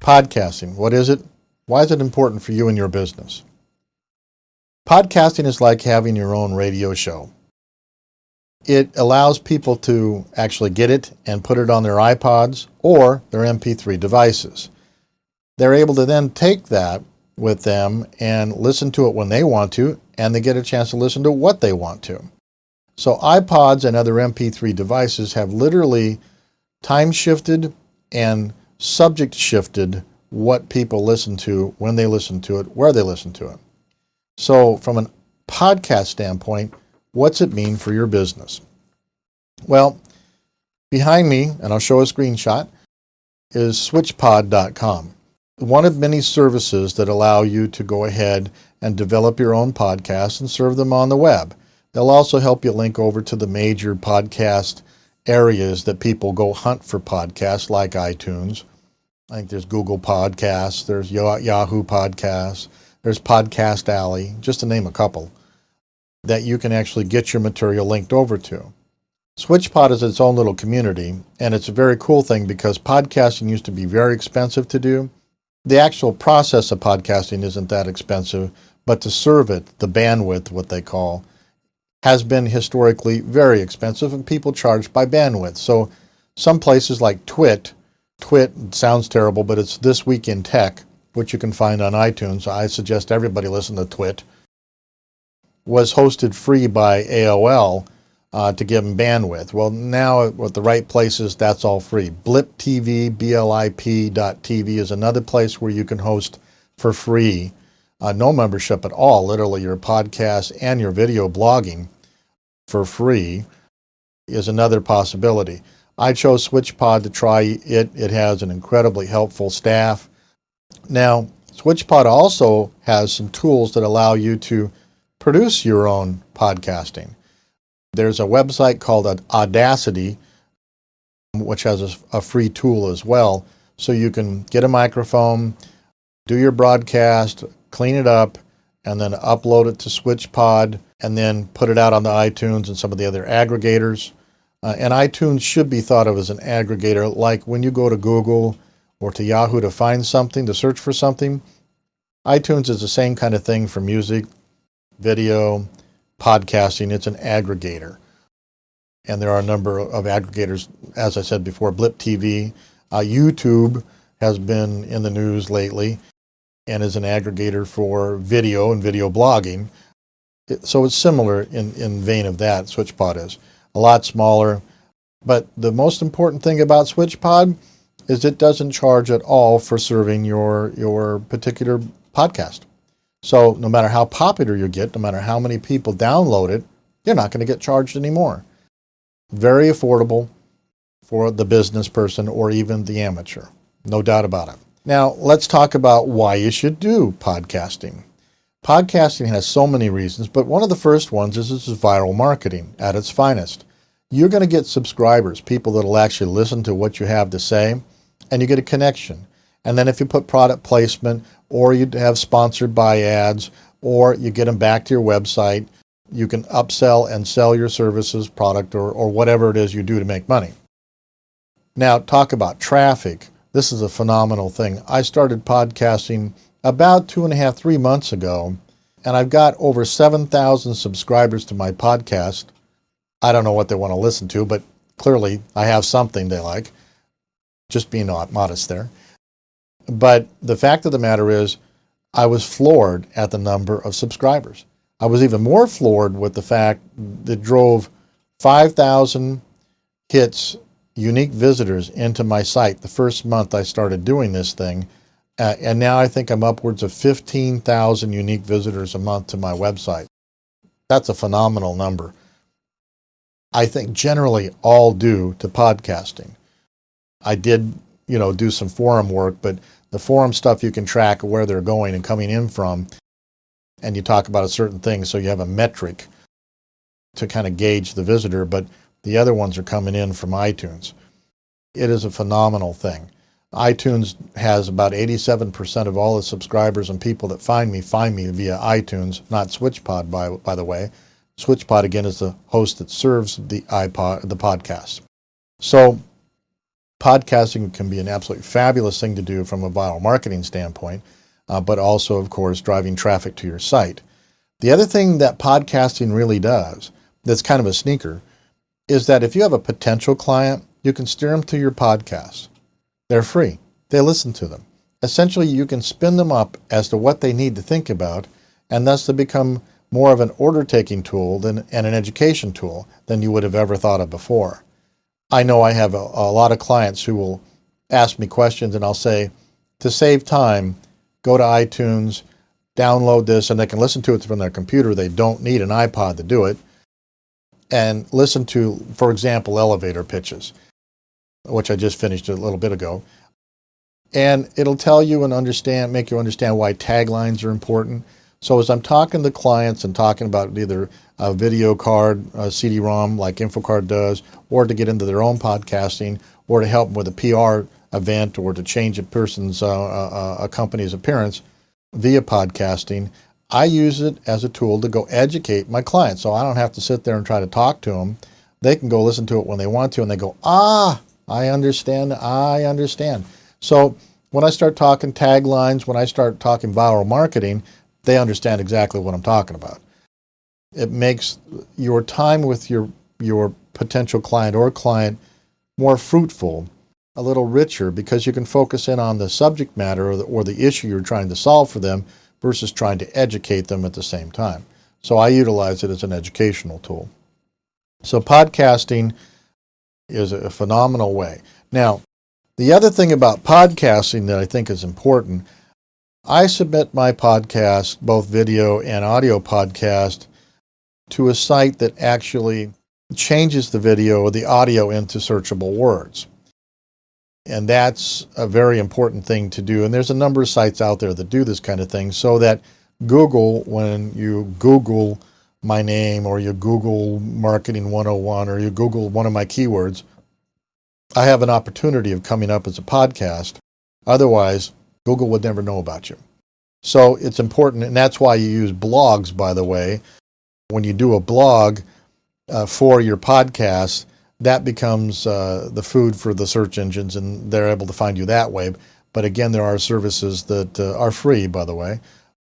Podcasting. What is it? Why is it important for you and your business? Podcasting is like having your own radio show. It allows people to actually get it and put it on their iPods or their MP3 devices. They're able to then take that with them and listen to it when they want to, and they get a chance to listen to what they want to. So iPods and other MP3 devices have literally time shifted and subject shifted what people listen to, when they listen to it, where they listen to it. So from a podcast standpoint, what's it mean for your business? Well, behind me, and I'll show a screenshot, is switchpod.com. One of many services that allow you to go ahead and develop your own podcasts and serve them on the web. They'll also help you link over to the major podcast areas that people go hunt for podcasts, like iTunes. I think there's Google Podcasts, there's Yahoo Podcasts, there's Podcast Alley, just to name a couple, that you can actually get your material linked over to. SwitchPod is its own little community, and it's a very cool thing because podcasting used to be very expensive to do. The actual process of podcasting isn't that expensive, but to serve it, the bandwidth, what they call, has been historically very expensive, and people charge by bandwidth. So some places like Twit sounds terrible, but it's This Week in Tech, which you can find on iTunes. I suggest everybody listen to Twit. Was hosted free by AOL to give them bandwidth. Well, now with the right places, that's all free. Blip TV, blip.tv is another place where you can host for free. No membership at all, literally your podcast and your video blogging for free is another possibility. I chose SwitchPod to try it. It has an incredibly helpful staff. Now, SwitchPod also has some tools that allow you to produce your own podcasting. There's a website called Audacity, which has a free tool as well. So you can get a microphone, do your broadcast, clean it up, and then upload it to SwitchPod, and then put it out on the iTunes and some of the other aggregators. And iTunes should be thought of as an aggregator, like when you go to Google or to Yahoo to find something, to search for something. iTunes is the same kind of thing for music, video, podcasting. It's an aggregator. And there are a number of aggregators, as I said before, Blip TV. YouTube has been in the news lately and is an aggregator for video and video blogging. So it's similar in vein of that, SwitchPod is. A lot smaller. But the most important thing about SwitchPod is it doesn't charge at all for serving your particular podcast. So no matter how popular you get, no matter how many people download it, you're not going to get charged anymore. Very affordable for the business person or even the amateur. No doubt about it. Now, let's talk about why you should do podcasting. Podcasting has so many reasons, but one of the first ones is this is viral marketing at its finest. You're going to get subscribers, people that will actually listen to what you have to say, and you get a connection. And then if you put product placement, or you have sponsored by ads, or you get them back to your website, you can upsell and sell your services, product, or whatever it is you do to make money. Now, talk about traffic. This is a phenomenal thing. I started podcasting about 3 months ago, and I've got over 7,000 subscribers to my podcast. I don't know what they want to listen to, but clearly I have something they like. Just being modest there. But the fact of the matter is, I was floored at the number of subscribers. I was even more floored with the fact that drove 5,000 hits, unique visitors into my site the first month I started doing this thing. And now I think I'm upwards of 15,000 unique visitors a month to my website. That's a phenomenal number. I think generally all due to podcasting. I did, do some forum work, but the forum stuff you can track where they're going and coming in from, and you talk about a certain thing, so you have a metric to kind of gauge the visitor, but the other ones are coming in from iTunes. It is a phenomenal thing. iTunes has about 87% of all the subscribers and people that find me via iTunes, not SwitchPod, by the way. SwitchPod, again, is the host that serves the podcast. So Podcasting can be an absolutely fabulous thing to do from a viral marketing standpoint, but also, of course, driving traffic to your site. The other thing that podcasting really does, that's kind of a sneaker, is that if you have a potential client, you can steer them to your podcasts. They're free. They listen to them. Essentially, you can spin them up as to what they need to think about, and thus they become more of an order-taking tool and an education tool than you would have ever thought of before. I know I have a lot of clients who will ask me questions, and I'll say, to save time, go to iTunes, download this, and they can listen to it from their computer. They don't need an iPod to do it. And listen to, for example, elevator pitches, which I just finished a little bit ago. And it'll tell you and make you understand why taglines are important. So as I'm talking to clients and talking about either a video card, a CD-ROM like InfoCard does, or to get into their own podcasting, or to help them with a PR event, or to change a company's appearance via podcasting, I use it as a tool to go educate my clients. So I don't have to sit there and try to talk to them. They can go listen to it when they want to, and they go, I understand. So when I start talking taglines, when I start talking viral marketing, they understand exactly what I'm talking about. It makes your time with your potential client or client more fruitful, a little richer, because you can focus in on the subject matter or the issue you're trying to solve for them versus trying to educate them at the same time. So I utilize it as an educational tool. So podcasting is a phenomenal way. Now, the other thing about podcasting that I think is important, I submit my podcast, both video and audio podcast, to a site that actually changes the video or the audio into searchable words. And that's a very important thing to do. And there's a number of sites out there that do this kind of thing, so that Google, when you Google my name or you Google Marketing 101 or you Google one of my keywords, I have an opportunity of coming up as a podcast. Otherwise, Google would never know about you. So it's important, and that's why you use blogs, by the way. When you do a blog for your podcast, that becomes the food for the search engines, and they're able to find you that way. But again, there are services that are free, by the way,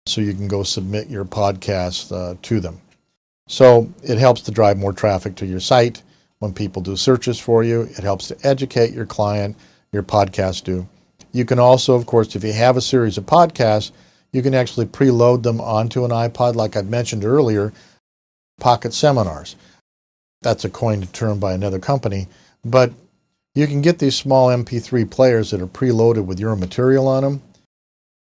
so you can go submit your podcast to them. So it helps to drive more traffic to your site. When people do searches for you, it helps to educate your client, your podcasts do. You can also, of course, if you have a series of podcasts, you can actually preload them onto an iPod, like I mentioned earlier, pocket seminars. That's a coined term by another company, but you can get these small MP3 players that are preloaded with your material on them,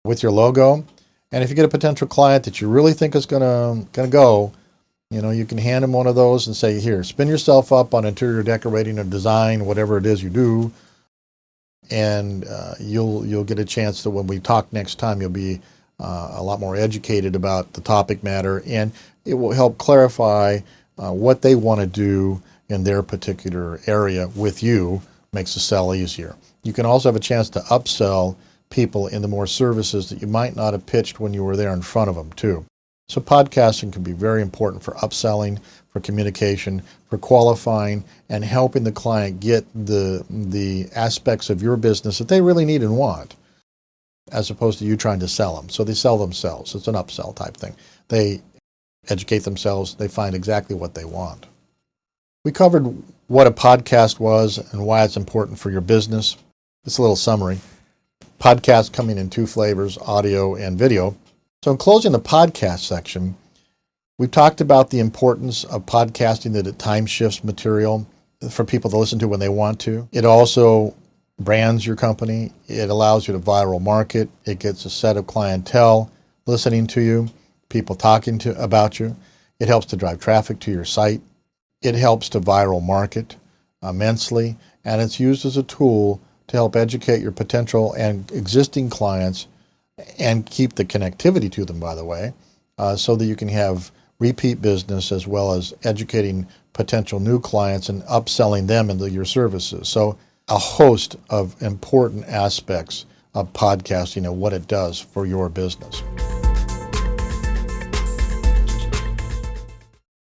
with your logo. And if you get a potential client that you really think is gonna go, you can hand them one of those and say, here, spin yourself up on interior decorating or design, whatever it is you do, and you'll get a chance to, when we talk next time, you'll be a lot more educated about the topic matter, and it will help clarify what they want to do in their particular area with you. Makes the sell easier. You can also have a chance to upsell people into more services that you might not have pitched when you were there in front of them too. So podcasting can be very important for upselling, for communication, for qualifying, and helping the client get the aspects of your business that they really need and want, as opposed to you trying to sell them. So they sell themselves. It's an upsell type thing. They educate themselves. They find exactly what they want. We covered what a podcast was and why it's important for your business. It's a little summary. Podcasts coming in two flavors, audio and video. So in closing the podcast section, we've talked about the importance of podcasting, that it time shifts material for people to listen to when they want to. It also brands your company. It allows you to viral market. It gets a set of clientele listening to you, people talking about you. It helps to drive traffic to your site. It helps to viral market immensely, and it's used as a tool to help educate your potential and existing clients and keep the connectivity to them, by the way, so that you can have repeat business as well as educating potential new clients and upselling them into your services. So a host of important aspects of podcasting and what it does for your business.